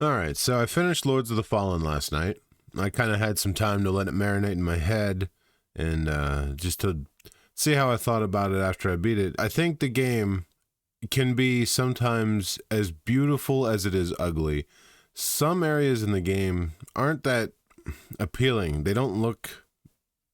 All right, so I finished Lords of the Fallen last night. I kind of had some time to let it marinate in my head and just to see how I thought about it after I beat it. I think the game can be sometimes as beautiful as it is ugly. Some areas in the game aren't that appealing. They don't look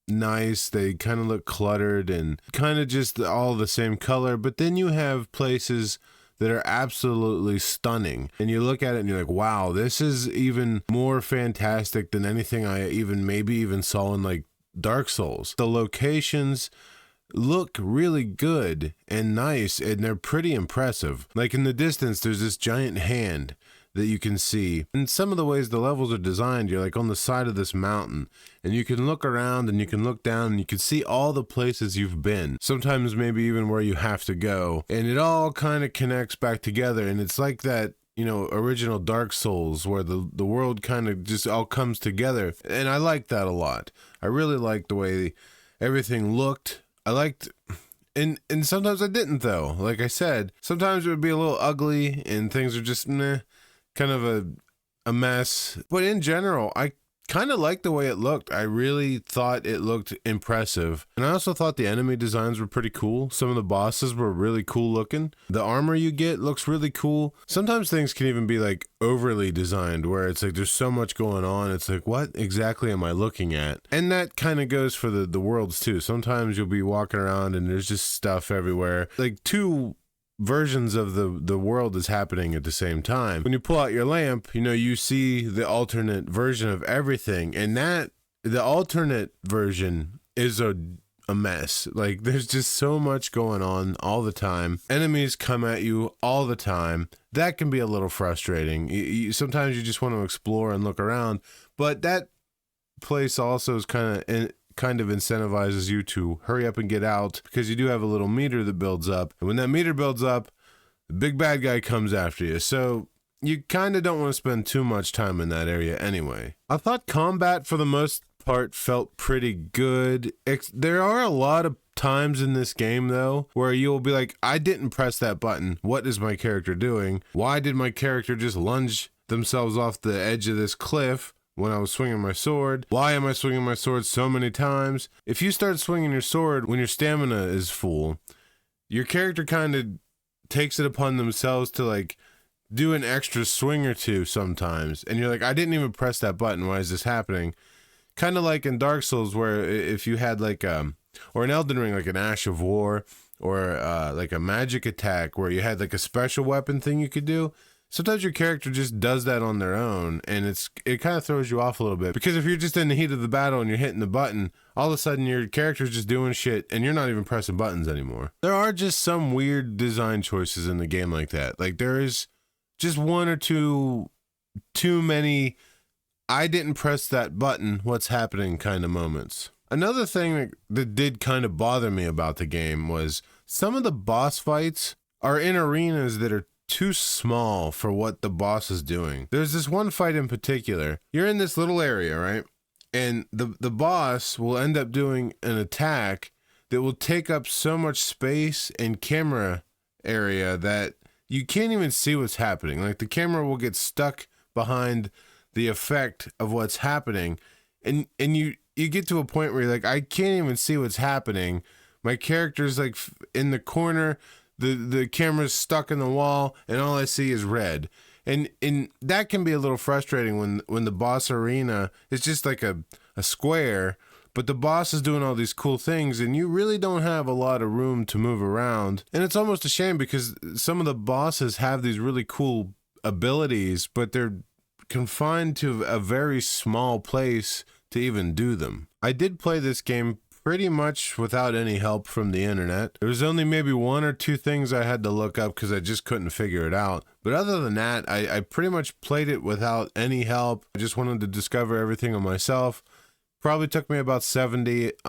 nice. They kind of look cluttered and kind of just all the same color. But then you have places that are absolutely stunning. And you look at it and you're like, wow, this is even more fantastic than anything I maybe even saw in like Dark Souls. The locations look really good and nice, and they're pretty impressive. Like in the distance, there's this giant hand that you can see. And some of the ways the levels are designed, you're like on the side of this mountain, and you can look around and you can look down and you can see all the places you've been. Sometimes maybe even where you have to go. And it all kind of connects back together. And it's like that, original Dark Souls where the world kind of just all comes together. And I like that a lot. I really liked the way everything looked. I liked, and sometimes I didn't though. Like I said, sometimes it would be a little ugly and things are just meh, kind of a mess. But in general, I kind of liked the way it looked. I really thought it looked impressive. And I also thought the enemy designs were pretty cool. Some of the bosses were really cool looking. The armor you get looks really cool. Sometimes things can even be like overly designed where it's like there's so much going on. It's like, what exactly am I looking at? And that kind of goes for the worlds too. Sometimes you'll be walking around and there's just stuff everywhere. Like two versions of the world is happening at the same time. When you pull out your lamp, you see the alternate version of everything, and that the alternate version is a mess. Like there's just so much going on all the time. Enemies come at you all the time. That can be a little frustrating. Sometimes you just want to explore and look around, but that place also is kind of incentivizes you to hurry up and get out because you do have a little meter that builds up. And when that meter builds up, the big bad guy comes after you. So you kind of don't want to spend too much time in that area anyway. I thought combat for the most part felt pretty good. There are a lot of times in this game though where you'll be like, I didn't press that button. What is my character doing? Why did my character just lunge themselves off the edge of this cliff when I was swinging my sword? Why am I swinging my sword so many times? If you start swinging your sword when your stamina is full, your character kind of takes it upon themselves to like do an extra swing or two sometimes. And you're like, I didn't even press that button. Why is this happening? Kind of like in Dark Souls where if you had like, or in Elden Ring, like an Ash of War or like a magic attack where you had like a special weapon thing you could do. Sometimes your character just does that on their own, and it kind of throws you off a little bit. Because if you're just in the heat of the battle and you're hitting the button, all of a sudden your character's just doing shit, and you're not even pressing buttons anymore. There are just some weird design choices in the game like that. Like there is just one or two too many, I didn't press that button, what's happening kind of moments. Another thing that did kind of bother me about the game was some of the boss fights are in arenas that are too small for what the boss is doing. There's this one fight in particular. You're in this little area, right? And the boss will end up doing an attack that will take up so much space and camera area that you can't even see what's happening. Like the camera will get stuck behind the effect of what's happening. And you get to a point where you're like, I can't even see what's happening. My character's like in the corner. The camera's stuck in the wall and all I see is red. And that can be a little frustrating when the boss arena is just like a square, but the boss is doing all these cool things and you really don't have a lot of room to move around. And it's almost a shame because some of the bosses have these really cool abilities, but they're confined to a very small place to even do them. I did play this game pretty much without any help from the internet. There was only maybe one or two things I had to look up because I just couldn't figure it out. But other than that, I pretty much played it without any help. I just wanted to discover everything on myself. Probably took me about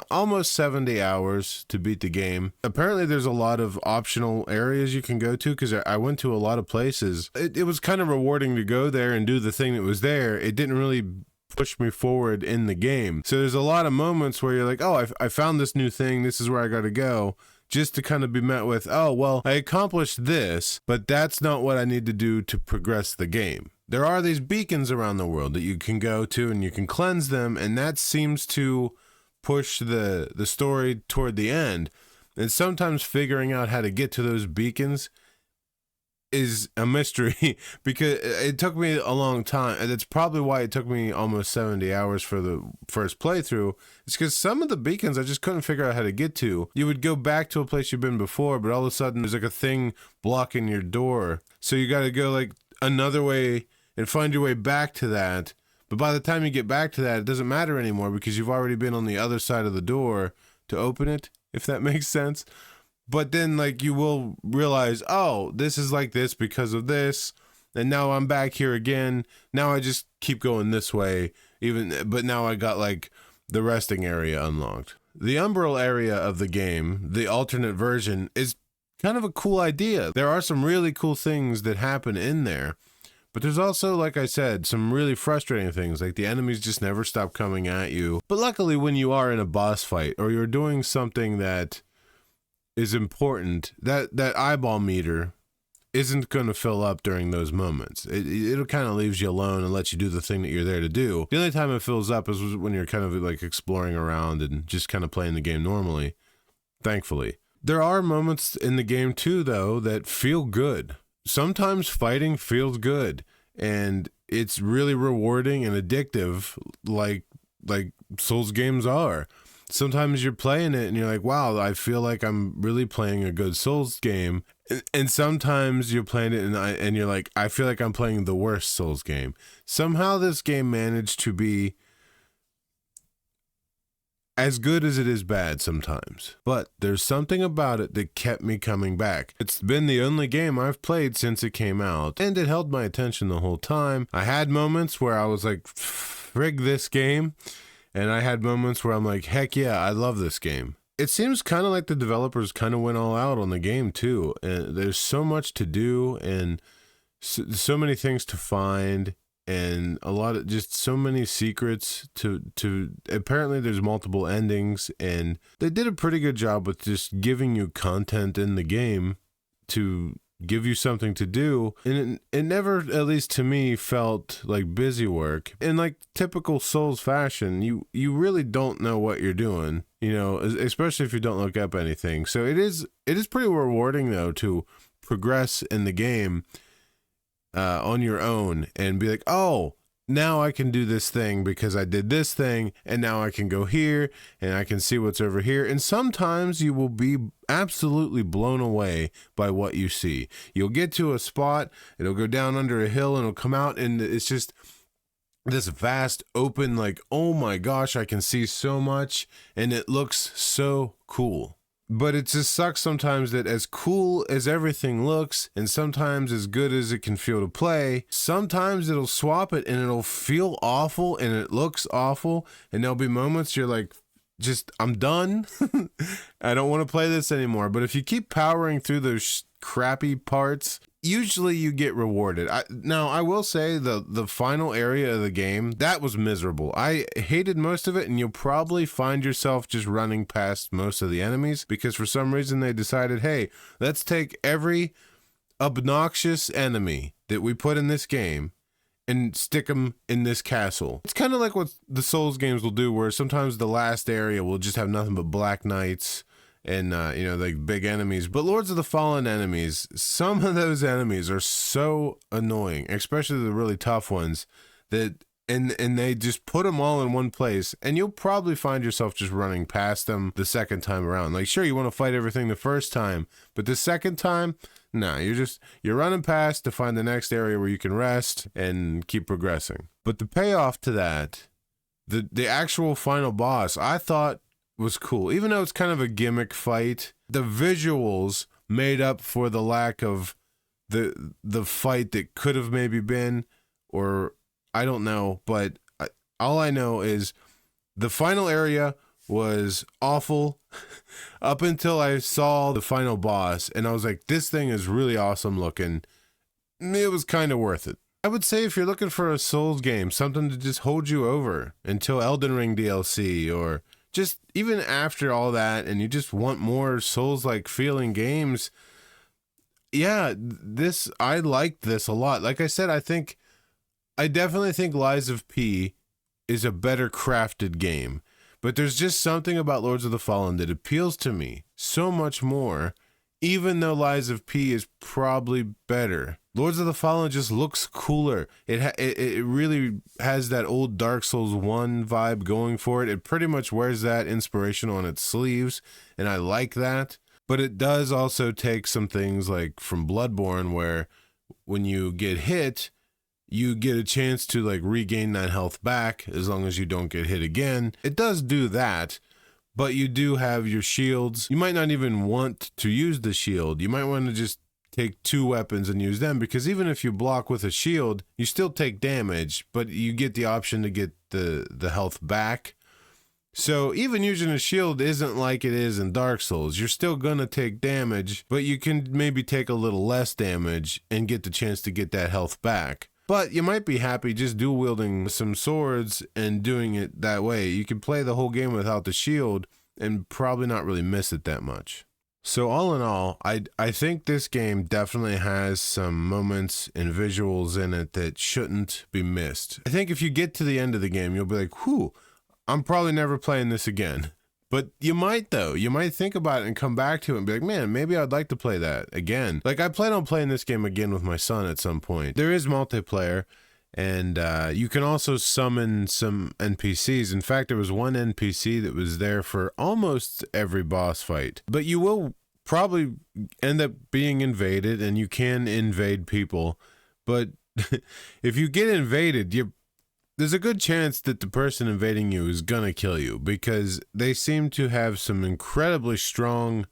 almost 70 hours to beat the game. Apparently there's a lot of optional areas you can go to because I went to a lot of places. It was kind of rewarding to go there and do the thing that was there. It didn't really push me forward in the game. So there's a lot of moments where you're like, oh, I found this new thing. This is where I got to go. Just to kind of be met with, oh, well, I accomplished this, but that's not what I need to do to progress the game. there are these beacons around the world that you can go to and you can cleanse them, and that seems to push the story toward the end. And sometimes figuring out how to get to those beacons is a mystery because it took me a long time, and that's probably why it took me almost 70 hours for the first playthrough. It's because some of the beacons I just couldn't figure out how to get to. You would go back to a place you've been before, but all of a sudden there's like a thing blocking your door, so you got to go like another way and find your way back to that. But by the time you get back to that, it doesn't matter anymore because you've already been on the other side of the door to open it, if that makes sense. But then, like, you will realize, oh, this is like this because of this, and now I'm back here again. Now I just keep going this way, but now I got, like, the resting area unlocked. The Umbral area of the game, the alternate version, is kind of a cool idea. There are some really cool things that happen in there, but there's also, like I said, some really frustrating things, like the enemies just never stop coming at you. But luckily, when you are in a boss fight, or you're doing something that is important, that eyeball meter isn't going to fill up during those moments. It kind of leaves you alone and lets you do the thing that you're there to do. The only time it fills up is when you're kind of like exploring around and just kind of playing the game normally, thankfully. There are moments in the game too, though, that feel good. Sometimes fighting feels good, and it's really rewarding and addictive, like Souls games are. Sometimes you're playing it and you're like, wow, I feel like I'm really playing a good Souls game. And sometimes you're playing it and you're like, I feel like I'm playing the worst Souls game. Somehow this game managed to be as good as it is bad sometimes. But there's something about it that kept me coming back. It's been the only game I've played since it came out, and it held my attention the whole time. I had moments where I was like, frig this game. And I had moments where I'm like, heck yeah, I love this game. It seems kind of like the developers kind of went all out on the game too. And there's so much to do and so many things to find and just so many secrets to apparently there's multiple endings, and they did a pretty good job with just giving you content in the game to give you something to do, and it never, at least to me, felt like busy work. In like typical Souls fashion, you really don't know what you're doing, especially if you don't look up anything. So it is pretty rewarding though to progress in the game on your own and be like, oh, now I can do this thing because I did this thing, and now I can go here and I can see what's over here. And sometimes you will be absolutely blown away by what you see. You'll get to a spot, it'll go down under a hill and it'll come out, and it's just this vast open, like, oh my gosh, I can see so much, and it looks so cool. But it just sucks sometimes that as cool as everything looks, and sometimes as good as it can feel to play, sometimes it'll swap it and it'll feel awful and it looks awful, and there'll be moments you're like, I'm done. I don't want to play this anymore. But if you keep powering through those crappy parts, usually you get rewarded. Now, I will say the final area of the game, that was miserable. I hated most of it, and you'll probably find yourself just running past most of the enemies because for some reason they decided, hey, let's take every obnoxious enemy that we put in this game and stick them in this castle. It's kind of like what the Souls games will do, where sometimes the last area will just have nothing but Black Knights and like big enemies. But Lords of the Fallen enemies, some of those enemies are so annoying, especially the really tough ones, that and they just put them all in one place, and you'll probably find yourself just running past them the second time around. Like, sure, you want to fight everything the first time, but the second time, nah, you're running past to find the next area where you can rest and keep progressing. But the payoff to that, the actual final boss, I thought was cool. Even though it's kind of a gimmick fight, the visuals made up for the lack of the fight that could have maybe been, or I don't know, but all I know is the final area was awful up until I saw the final boss, and I was like, this thing is really awesome looking. It was kind of worth it. I would say if you're looking for a Souls game, something to just hold you over until Elden Ring DLC, or just even after all that, and you just want more Souls-like feeling games, yeah, I liked this a lot. Like I said, I think I definitely think Lies of P is a better crafted game, but there's just something about Lords of the Fallen that appeals to me so much more, even though Lies of P is probably better. Lords of the Fallen just looks cooler. It really has that old Dark Souls 1 vibe going for it. It pretty much wears that inspiration on its sleeves, and I like that. But it does also take some things like from Bloodborne, where when you get hit, you get a chance to like regain that health back as long as you don't get hit again. It does do that, but you do have your shields. You might not even want to use the shield. You might want to just take 2 weapons and use them, because even if you block with a shield, you still take damage, but you get the option to get the health back. So even using a shield isn't like it is in Dark Souls. You're still gonna take damage, but you can maybe take a little less damage and get the chance to get that health back. But you might be happy just dual wielding some swords and doing it that way. You can play the whole game without the shield and probably not really miss it that much. So all in all, I think this game definitely has some moments and visuals in it that shouldn't be missed. I think if you get to the end of the game, you'll be like, whew, I'm probably never playing this again. But you might though. You might think about it and come back to it and be like, man, maybe I'd like to play that again. Like I plan on playing this game again with my son at some point. There is multiplayer, and you can also summon some NPCs. In fact, there was one NPC that was there for almost every boss fight. But you will probably end up being invaded, and you can invade people. But if you get invaded, there's a good chance that the person invading you is gonna kill you, because they seem to have some incredibly strong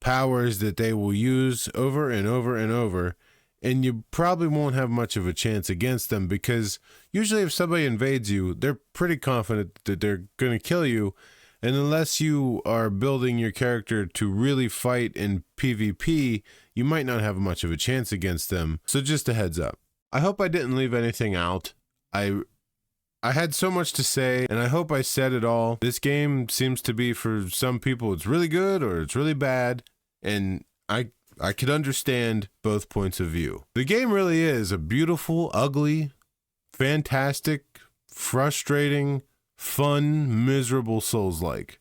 powers that they will use over and over and over, and you probably won't have much of a chance against them, because usually if somebody invades you, they're pretty confident that they're gonna kill you, and unless you are building your character to really fight in PvP, you might not have much of a chance against them. So just a heads up. I hope I didn't leave anything out. I had so much to say, and I hope I said it all. This game seems to be, for some people, it's really good or it's really bad, and I could understand both points of view. The game really is a beautiful, ugly, fantastic, frustrating, fun, miserable Souls-like.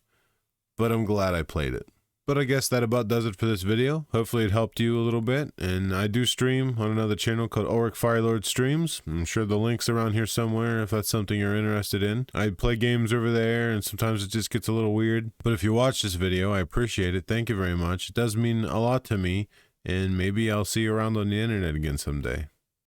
But I'm glad I played it. But I guess that about does it for this video. Hopefully it helped you a little bit. And I do stream on another channel called Ulrich Firelord Streams. I'm sure the link's around here somewhere if that's something you're interested in. I play games over there, and sometimes it just gets a little weird. But if you watch this video, I appreciate it. Thank you very much. It does mean a lot to me. And maybe I'll see you around on the internet again someday.